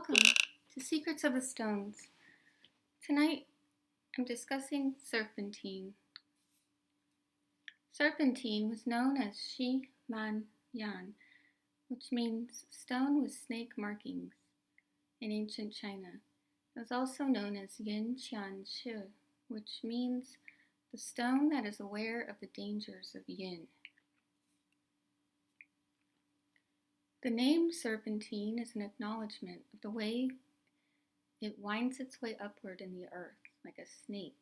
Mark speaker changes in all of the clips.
Speaker 1: Welcome to Secrets of the Stones. Tonight I'm discussing serpentine. Serpentine was known as Shi Man Yan, which means stone with snake markings in ancient China. It was also known as Yin Qian Shi, which means the stone that is aware of the dangers of yin. The name serpentine is an acknowledgement of the way it winds its way upward in the earth like a snake.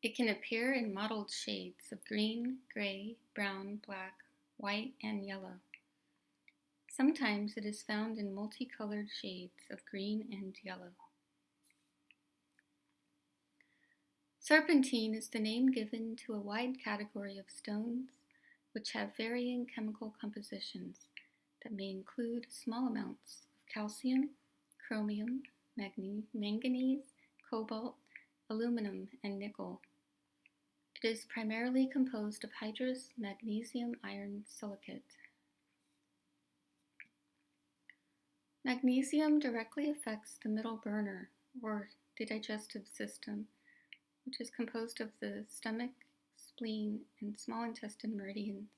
Speaker 1: It can appear in mottled shades of green, gray, brown, black, white, and yellow. Sometimes it is found in multicolored shades of green and yellow. Serpentine is the name given to a wide category of stones which have varying chemical compositions that may include small amounts of calcium, chromium, manganese, cobalt, aluminum, and nickel. It is primarily composed of hydrous magnesium iron silicate. Magnesium directly affects the middle burner, or the digestive system, which is composed of the stomach, spleen, and small intestine meridians,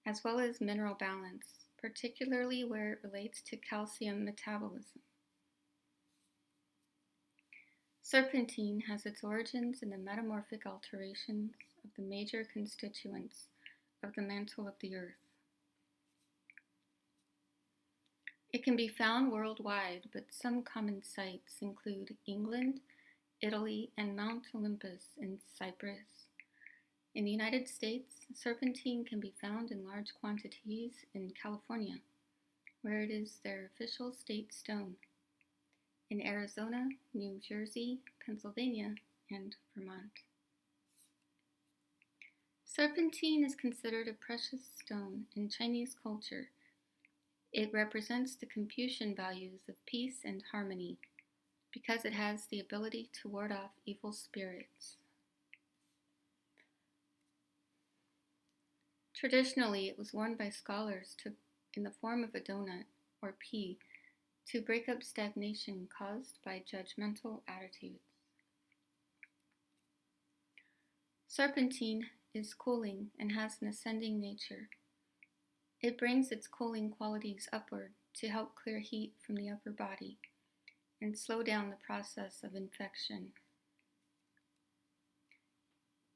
Speaker 1: as well as mineral balance, particularly where it relates to calcium metabolism. Serpentine has its origins in the metamorphic alterations of the major constituents of the mantle of the earth. It can be found worldwide, but some common sites include England, Italy, and Mount Olympus in Cyprus. In the United States, serpentine can be found in large quantities in California, where it is their official state stone, in Arizona, New Jersey, Pennsylvania, and Vermont. Serpentine is considered a precious stone in Chinese culture. It represents the Confucian values of peace and harmony because it has the ability to ward off evil spirits. Traditionally, it was worn by scholars in the form of a doughnut, or pea, to break up stagnation caused by judgmental attitudes. Serpentine is cooling and has an ascending nature. It brings its cooling qualities upward to help clear heat from the upper body and slow down the process of infection.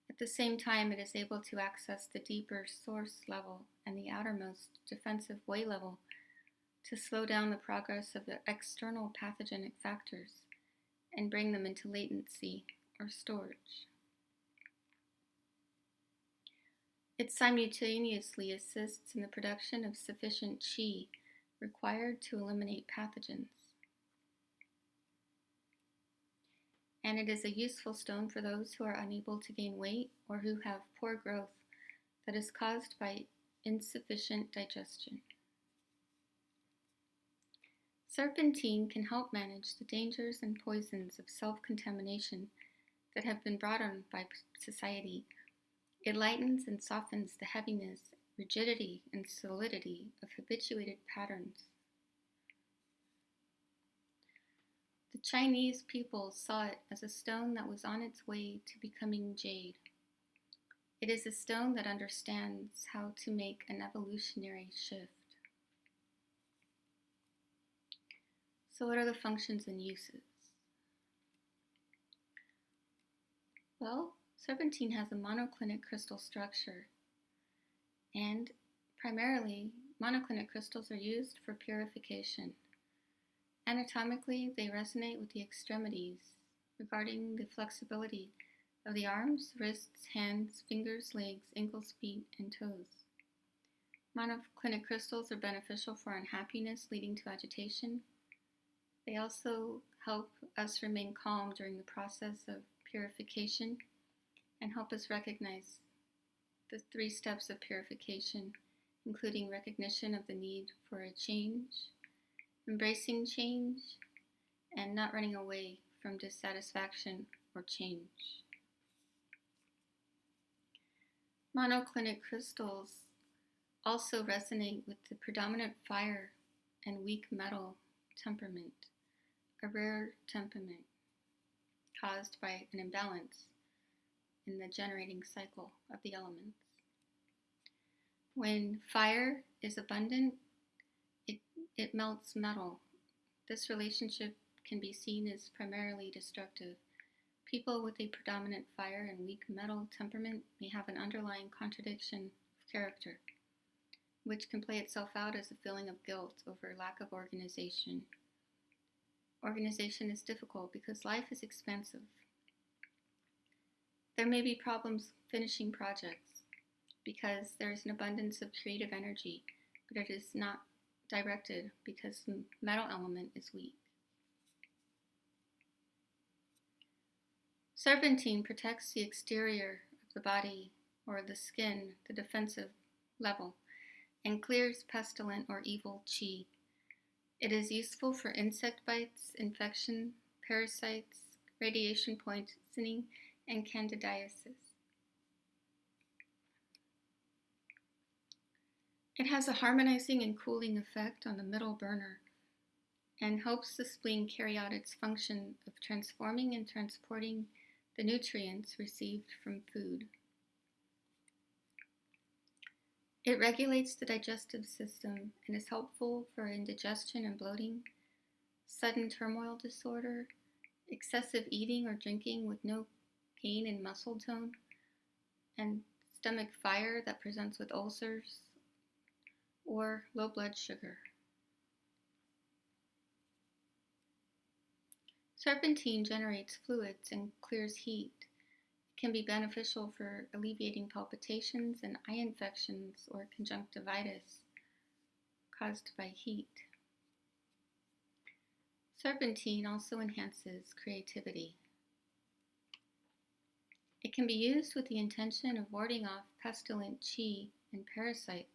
Speaker 1: At the same time, it is able to access the deeper source level and the outermost defensive way level to slow down the progress of the external pathogenic factors and bring them into latency or storage. It simultaneously assists in the production of sufficient qi required to eliminate pathogens. And it is a useful stone for those who are unable to gain weight or who have poor growth that is caused by insufficient digestion. Serpentine can help manage the dangers and poisons of self-contamination that have been brought on by society. It lightens and softens the heaviness, rigidity, and solidity of habituated patterns. The Chinese people saw it as a stone that was on its way to becoming jade. It is a stone that understands how to make an evolutionary shift. So what are the functions and uses? Well, serpentine has a monoclinic crystal structure, and primarily monoclinic crystals are used for purification. Anatomically, they resonate with the extremities regarding the flexibility of the arms, wrists, hands, fingers, legs, ankles, feet, and toes. Monoclinic crystals are beneficial for unhappiness leading to agitation. They also help us remain calm during the process of purification and help us recognize the 3 steps of purification, including recognition of the need for a change, embracing change, and not running away from dissatisfaction or change. Monoclinic crystals also resonate with the predominant fire and weak metal temperament, a rare temperament caused by an imbalance in the generating cycle of the elements. When fire is abundant, it melts metal. This relationship can be seen as primarily destructive. People with a predominant fire and weak metal temperament may have an underlying contradiction of character, which can play itself out as a feeling of guilt over lack of organization. Organization is difficult because life is expansive. There may be problems finishing projects because there is an abundance of creative energy, but it is not directed because the metal element is weak. Serpentine protects the exterior of the body or the skin, the defensive level, and clears pestilent or evil qi. It is useful for insect bites, infection, parasites, radiation poisoning, and candidiasis. It has a harmonizing and cooling effect on the middle burner and helps the spleen carry out its function of transforming and transporting the nutrients received from food. It regulates the digestive system and is helpful for indigestion and bloating, sudden turmoil disorder, excessive eating or drinking with no gain in muscle tone, and stomach fire that presents with ulcers or low blood sugar. Serpentine generates fluids and clears heat. It can be beneficial for alleviating palpitations and eye infections or conjunctivitis caused by heat. Serpentine also enhances creativity. It can be used with the intention of warding off pestilent qi and parasites,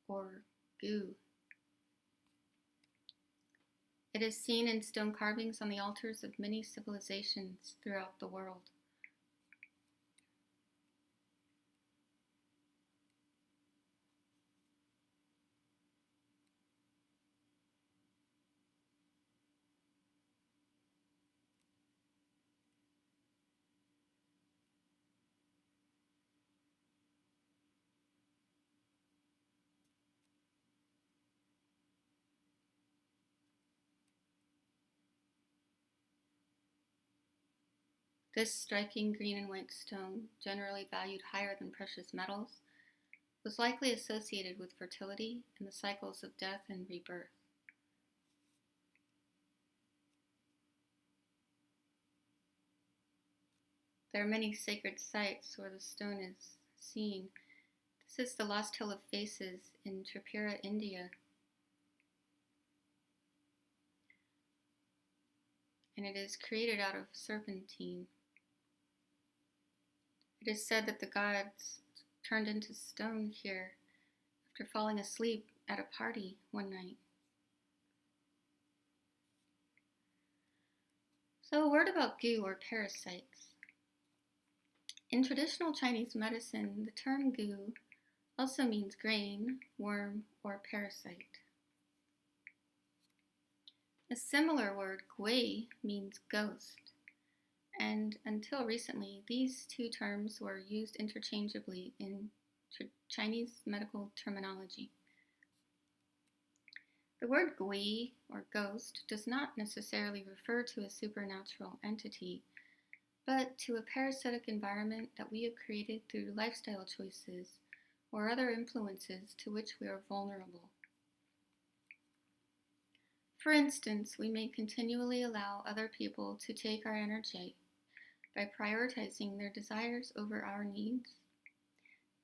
Speaker 1: or goo. It is seen in stone carvings on the altars of many civilizations throughout the world. This striking green and white stone, generally valued higher than precious metals, was likely associated with fertility and the cycles of death and rebirth. There are many sacred sites where the stone is seen. This is the Lost Hill of Faces in Tripura, India, and it is created out of serpentine. It is said that the gods turned into stone here after falling asleep at a party one night. So, a word about goo or parasites. In traditional Chinese medicine, the term goo also means grain, worm, or parasite. A similar word, gui, means ghost, and until recently, these two terms were used interchangeably in Chinese medical terminology. The word gui, or ghost, does not necessarily refer to a supernatural entity, but to a parasitic environment that we have created through lifestyle choices or other influences to which we are vulnerable. For instance, we may continually allow other people to take our energy by prioritizing their desires over our needs.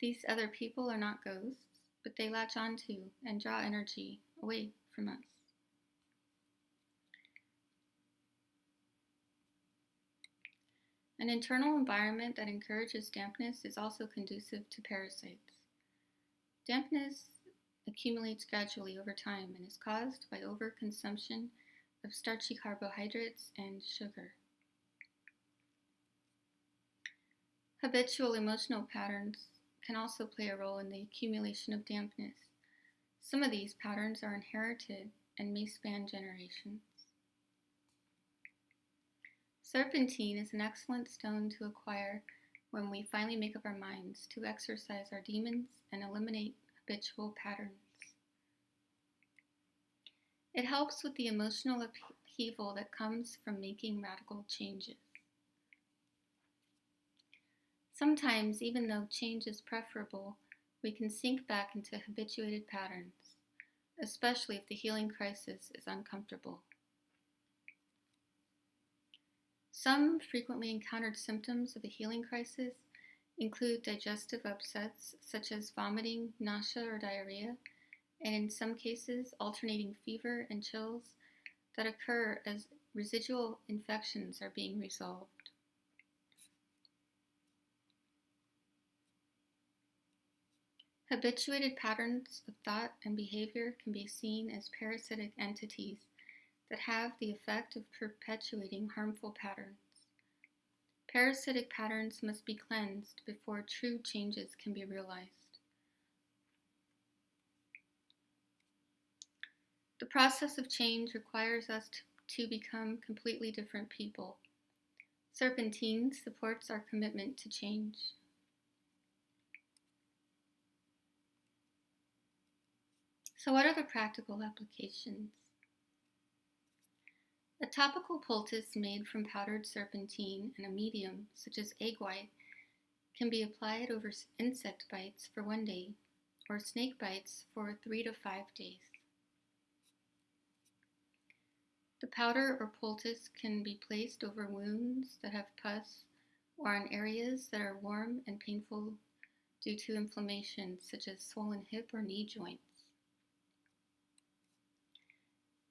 Speaker 1: These other people are not ghosts, but they latch onto and draw energy away from us. An internal environment that encourages dampness is also conducive to parasites. Dampness accumulates gradually over time and is caused by overconsumption of starchy carbohydrates and sugar. Habitual emotional patterns can also play a role in the accumulation of dampness. Some of these patterns are inherited and may span generations. Serpentine is an excellent stone to acquire when we finally make up our minds to exorcise our demons and eliminate habitual patterns. It helps with the emotional upheaval that comes from making radical changes. Sometimes, even though change is preferable, we can sink back into habituated patterns, especially if the healing crisis is uncomfortable. Some frequently encountered symptoms of a healing crisis include digestive upsets such as vomiting, nausea, or diarrhea, and in some cases, alternating fever and chills that occur as residual infections are being resolved. Habituated patterns of thought and behavior can be seen as parasitic entities that have the effect of perpetuating harmful patterns. Parasitic patterns must be cleansed before true changes can be realized. The process of change requires us to become completely different people. Serpentine supports our commitment to change. So what are the practical applications? A topical poultice made from powdered serpentine and a medium, such as egg white, can be applied over insect bites for 1 day or snake bites for 3 to 5 days. The powder or poultice can be placed over wounds that have pus or on areas that are warm and painful due to inflammation, such as swollen hip or knee joints.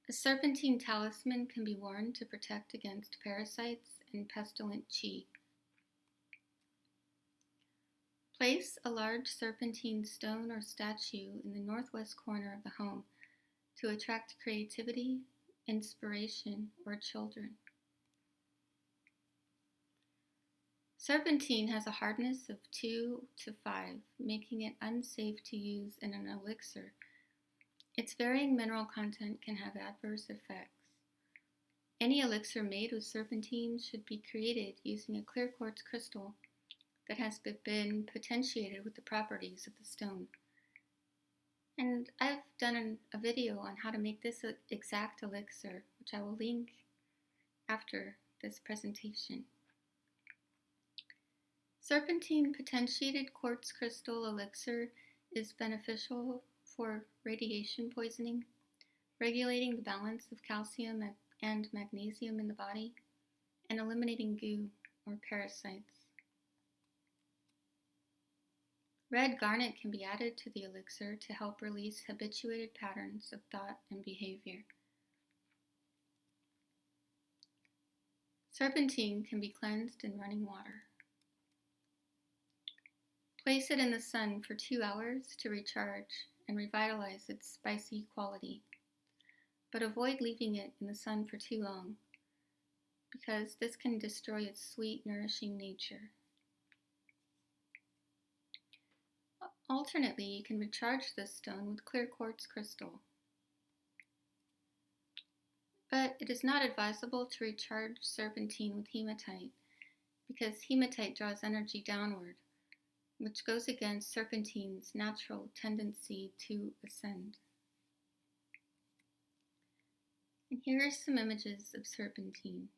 Speaker 1: A serpentine talisman can be worn to protect against parasites and pestilent qi. Place a large serpentine stone or statue in the northwest corner of the home to attract creativity, inspiration, or children. Serpentine has a hardness of 2 to 5, making it unsafe to use in an elixir. Its varying mineral content can have adverse effects. Any elixir made with serpentine should be created using a clear quartz crystal that has been potentiated with the properties of the stone. And I've done a video on how to make this exact elixir, which I will link after this presentation. Serpentine potentiated quartz crystal elixir is beneficial for radiation poisoning, regulating the balance of calcium and magnesium in the body, and eliminating goo or parasites. Red garnet can be added to the elixir to help release habituated patterns of thought and behavior. Serpentine can be cleansed in running water. Place it in the sun for 2 hours to recharge and revitalize its spicy quality, but avoid leaving it in the sun for too long, because this can destroy its sweet, nourishing nature. Alternately, you can recharge this stone with clear quartz crystal. But it is not advisable to recharge serpentine with hematite, because hematite draws energy downward, which goes against serpentine's natural tendency to ascend. And here are some images of serpentine.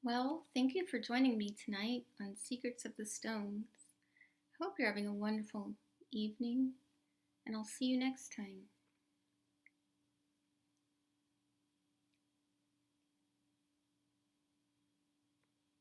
Speaker 1: Well, thank you for joining me tonight on Secrets of the Stones. I hope you're having a wonderful evening, and I'll see you next time.